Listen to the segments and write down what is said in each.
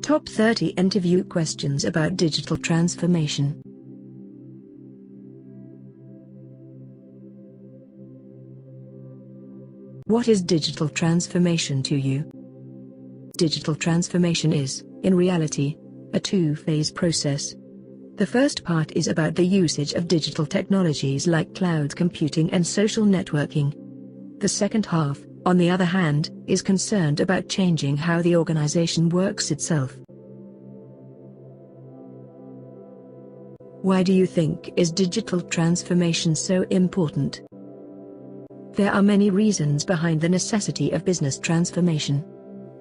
Top 30 interview questions about digital transformation. What is digital transformation to you? Digital transformation is, in reality, a two-phase process. The first part is about the usage of digital technologies like cloud computing and social networking. The second half, on the other hand, is concerned about changing how the organization works itself. Why do you think is digital transformation so important? There are many reasons behind the necessity of business transformation.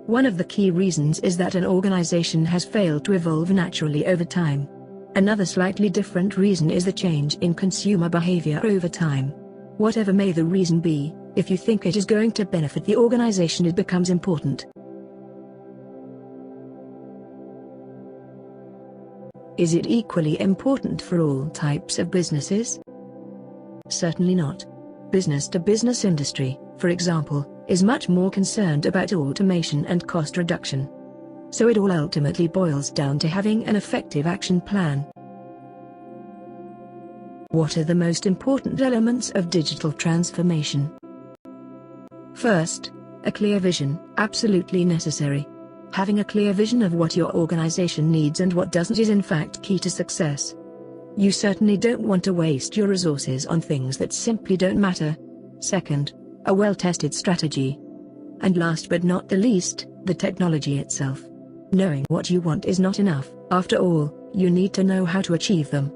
One of the key reasons is that an organization has failed to evolve naturally over time. Another slightly different reason is the change in consumer behavior over time. Whatever may the reason be, if you think it is going to benefit the organization, it becomes important. Is it equally important for all types of businesses? Certainly not. Business-to-business industry, for example, is much more concerned about automation and cost reduction. So it all ultimately boils down to having an effective action plan. What are the most important elements of digital transformation? First, a clear vision, absolutely necessary. Having a clear vision of what your organization needs and what doesn't is in fact key to success. You certainly don't want to waste your resources on things that simply don't matter. Second, a well-tested strategy. And last but not the least, the technology itself. Knowing what you want is not enough. After all, you need to know how to achieve them.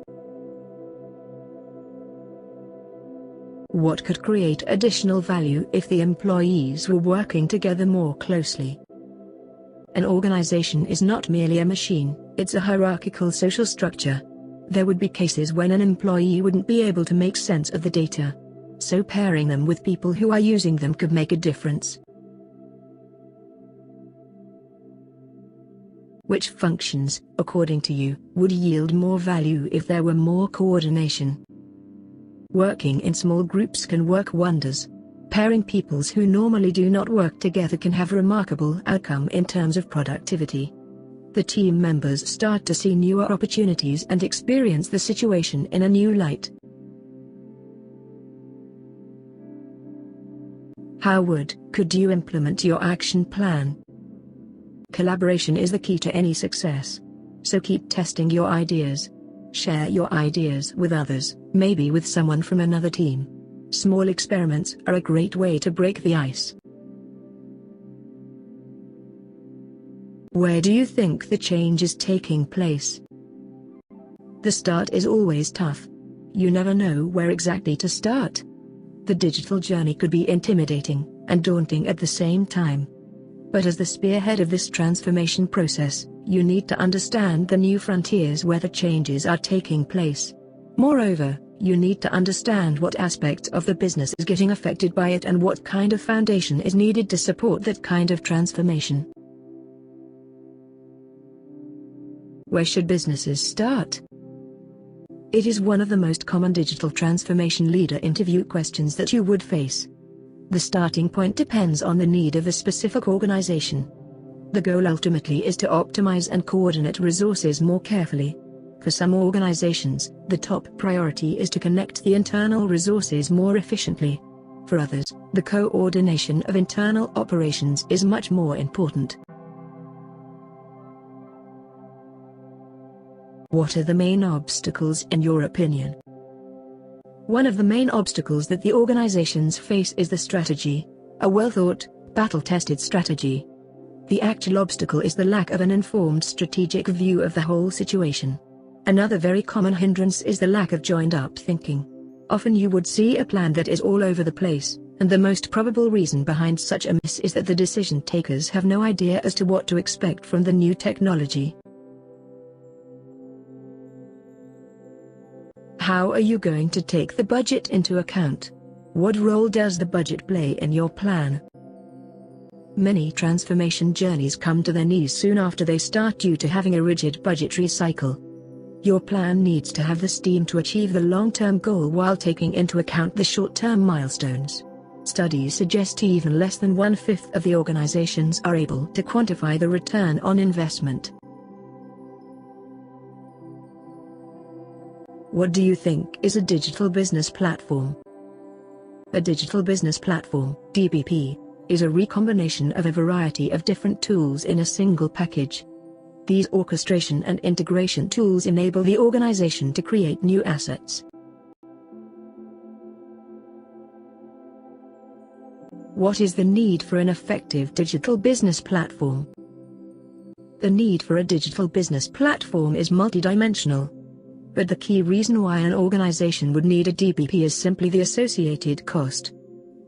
What could create additional value if the employees were working together more closely? An organization is not merely a machine, it's a hierarchical social structure. There would be cases when an employee wouldn't be able to make sense of the data. So pairing them with people who are using them could make a difference. Which functions, according to you, would yield more value if there were more coordination? Working in small groups can work wonders. Pairing peoples who normally do not work together can have remarkable outcome in terms of productivity. The team members start to see newer opportunities and experience the situation in a new light. How could you implement your action plan? Collaboration is the key to any success. So keep testing your ideas. Share your ideas with others, maybe with someone from another team. Small experiments are a great way to break the ice. Where do you think the change is taking place? The start is always tough. You never know where exactly to start. The digital journey could be intimidating and daunting at the same time. But as the spearhead of this transformation process, you need to understand the new frontiers where the changes are taking place. Moreover, you need to understand what aspect of the business is getting affected by it and what kind of foundation is needed to support that kind of transformation. Where should businesses start? It is one of the most common digital transformation leader interview questions that you would face. The starting point depends on the need of the specific organization. The goal ultimately is to optimize and coordinate resources more carefully. For some organizations, the top priority is to connect the internal resources more efficiently. For others, the coordination of internal operations is much more important. What are the main obstacles in your opinion? One of the main obstacles that the organizations face is the strategy, a well-thought, battle-tested strategy. The actual obstacle is the lack of an informed strategic view of the whole situation. Another very common hindrance is the lack of joined-up thinking. Often you would see a plan that is all over the place, and the most probable reason behind such a mess is that the decision takers have no idea as to what to expect from the new technology. How are you going to take the budget into account? What role does the budget play in your plan? Many transformation journeys come to their knees soon after they start due to having a rigid budgetary cycle. Your plan needs to have the steam to achieve the long-term goal while taking into account the short-term milestones. Studies suggest even less than 1/5 of the organizations are able to quantify the return on investment. What do you think is a digital business platform? A digital business platform, DBP, is a recombination of a variety of different tools in a single package. These orchestration and integration tools enable the organization to create new assets. What is the need for an effective digital business platform? The need for a digital business platform is multidimensional. But the key reason why an organization would need a DBP is simply the associated cost.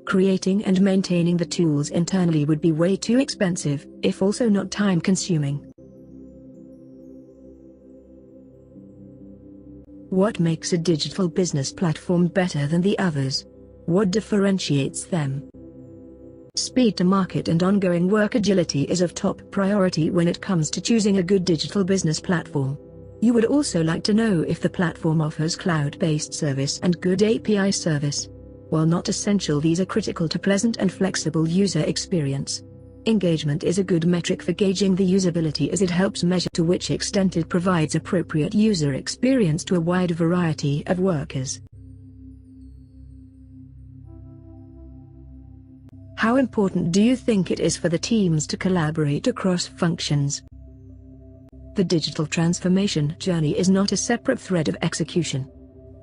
Creating and maintaining the tools internally would be way too expensive, if also not time-consuming. What makes a digital business platform better than the others? What differentiates them? Speed to market and ongoing work agility is of top priority when it comes to choosing a good digital business platform. You would also like to know if the platform offers cloud-based service and good API service. While not essential, these are critical to pleasant and flexible user experience. Engagement is a good metric for gauging the usability, as it helps measure to which extent it provides appropriate user experience to a wide variety of workers. How important do you think it is for the teams to collaborate across functions? The digital transformation journey is not a separate thread of execution.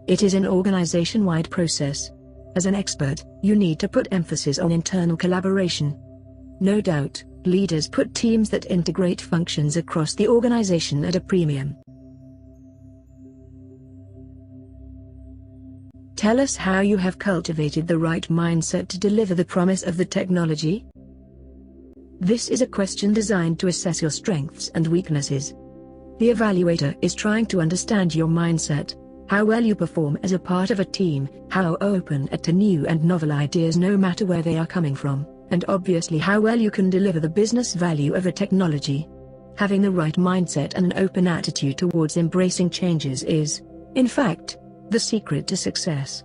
It is an organization-wide process. As an expert, you need to put emphasis on internal collaboration. No doubt, leaders put teams that integrate functions across the organization at a premium. Tell us how you have cultivated the right mindset to deliver the promise of the technology. This is a question designed to assess your strengths and weaknesses. The evaluator is trying to understand your mindset, how well you perform as a part of a team, how open to new and novel ideas no matter where they are coming from, and obviously how well you can deliver the business value of a technology. Having the right mindset and an open attitude towards embracing changes is, in fact, the secret to success.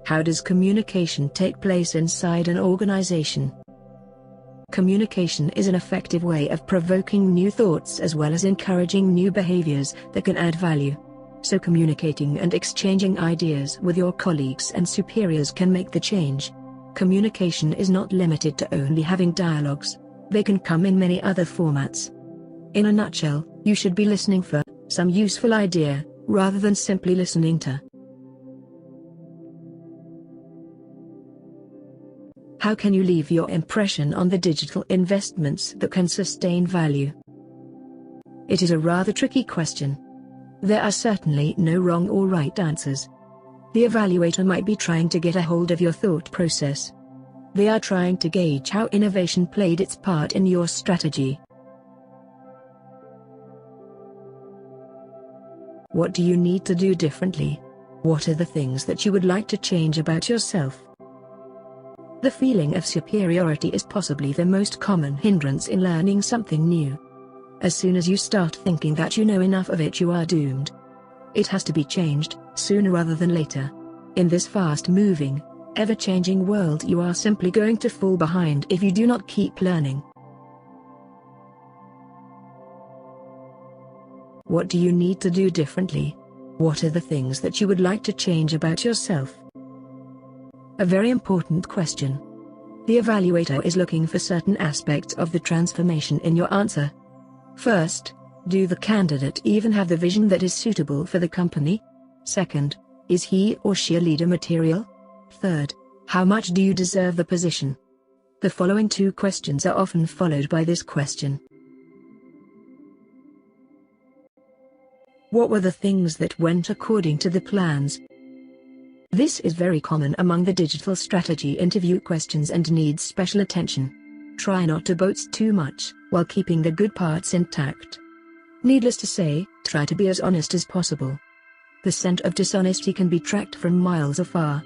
How does communication take place inside an organization? Communication is an effective way of provoking new thoughts as well as encouraging new behaviors that can add value. So communicating and exchanging ideas with your colleagues and superiors can make the change. Communication is not limited to only having dialogues. They can come in many other formats. In a nutshell, you should be listening for some useful idea, rather than simply listening to. How can you leave your impression on the digital investments that can sustain value? It is a rather tricky question. There are certainly no wrong or right answers. The evaluator might be trying to get a hold of your thought process. They are trying to gauge how innovation played its part in your strategy. What do you need to do differently? What are the things that you would like to change about yourself? The feeling of superiority is possibly the most common hindrance in learning something new. As soon as you start thinking that you know enough of it, you are doomed. It has to be changed, sooner rather than later. In this fast-moving, ever-changing world, you are simply going to fall behind if you do not keep learning. What do you need to do differently? What are the things that you would like to change about yourself? A very important question. The evaluator is looking for certain aspects of the transformation in your answer. First, do the candidate even have the vision that is suitable for the company? Second, is he or she a leader material? Third, how much do you deserve the position? The following two questions are often followed by this question. What were the things that went according to the plans? This is very common among the digital strategy interview questions and needs special attention. Try not to boast too much, while keeping the good parts intact. Needless to say, try to be as honest as possible. The scent of dishonesty can be tracked from miles afar.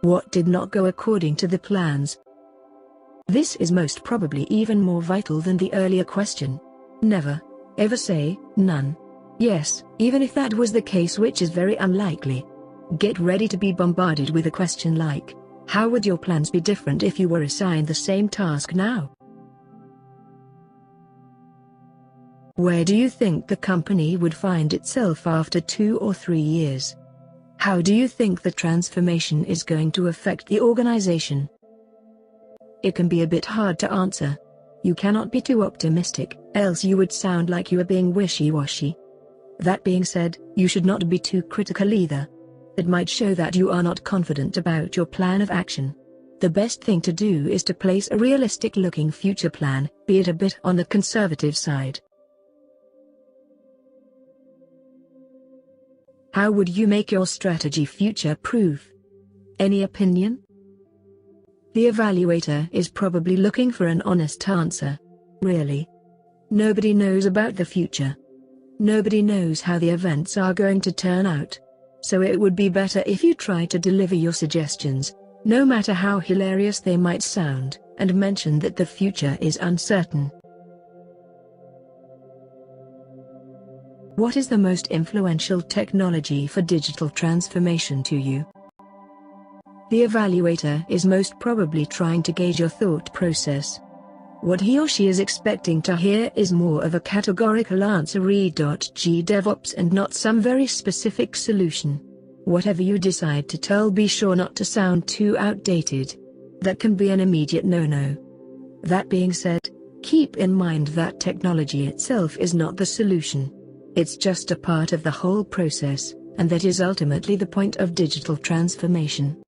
What did not go according to the plans? This is most probably even more vital than the earlier question. Never, ever say, none. Yes, even if that was the case, which is very unlikely. Get ready to be bombarded with a question like, how would your plans be different if you were assigned the same task now? Where do you think the company would find itself after 2 or 3 years? How do you think the transformation is going to affect the organization? It can be a bit hard to answer. You cannot be too optimistic, else you would sound like you are being wishy-washy. That being said, you should not be too critical either. It might show that you are not confident about your plan of action. The best thing to do is to place a realistic-looking future plan, be it a bit on the conservative side. How would you make your strategy future-proof? Any opinion? The evaluator is probably looking for an honest answer. Really? Nobody knows about the future. Nobody knows how the events are going to turn out. So it would be better if you try to deliver your suggestions, no matter how hilarious they might sound, and mention that the future is uncertain. What is the most influential technology for digital transformation to you? The evaluator is most probably trying to gauge your thought process. What he or she is expecting to hear is more of a categorical answer G DevOps and not some very specific solution. Whatever you decide to tell, be sure not to sound too outdated. That can be an immediate no-no. That being said, keep in mind that technology itself is not the solution. It's just a part of the whole process, and that is ultimately the point of digital transformation.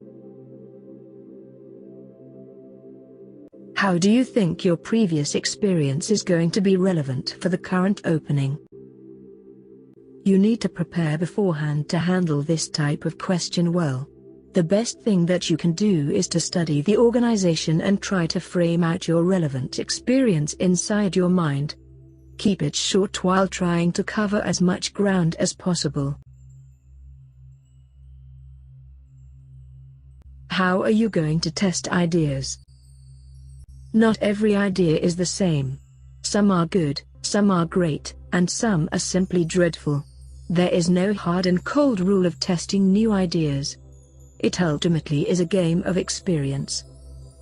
How do you think your previous experience is going to be relevant for the current opening? You need to prepare beforehand to handle this type of question well. The best thing that you can do is to study the organization and try to frame out your relevant experience inside your mind. Keep it short while trying to cover as much ground as possible. How are you going to test ideas? Not every idea is the same. Some are good, some are great, and some are simply dreadful. There is no hard and cold rule of testing new ideas. It ultimately is a game of experience.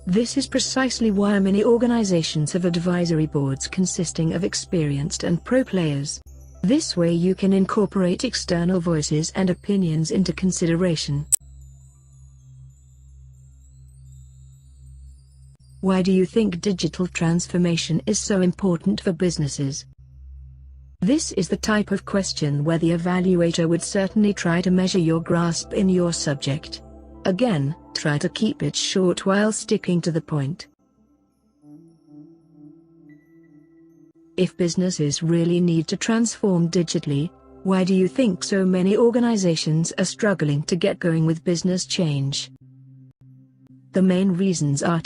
This is precisely why many organizations have advisory boards consisting of experienced and pro players. This way you can incorporate external voices and opinions into consideration. Why do you think digital transformation is so important for businesses? This is the type of question where the evaluator would certainly try to measure your grasp in your subject. Again, try to keep it short while sticking to the point. If businesses really need to transform digitally, why do you think so many organizations are struggling to get going with business change? The main reasons are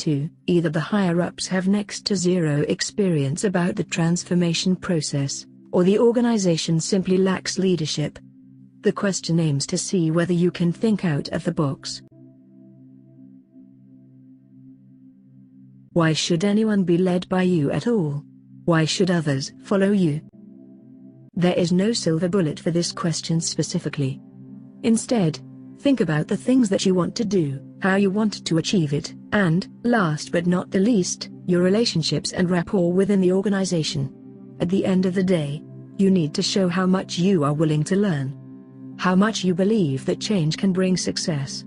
either the higher-ups have next to zero experience about the transformation process, or the organization simply lacks leadership. The question aims to see whether you can think out of the box. Why should anyone be led by you at all? Why should others follow you? There is no silver bullet for this question specifically. Instead, think about the things that you want to do, how you want to achieve it, and, last but not the least, your relationships and rapport within the organization. At the end of the day, you need to show how much you are willing to learn. How much you believe that change can bring success.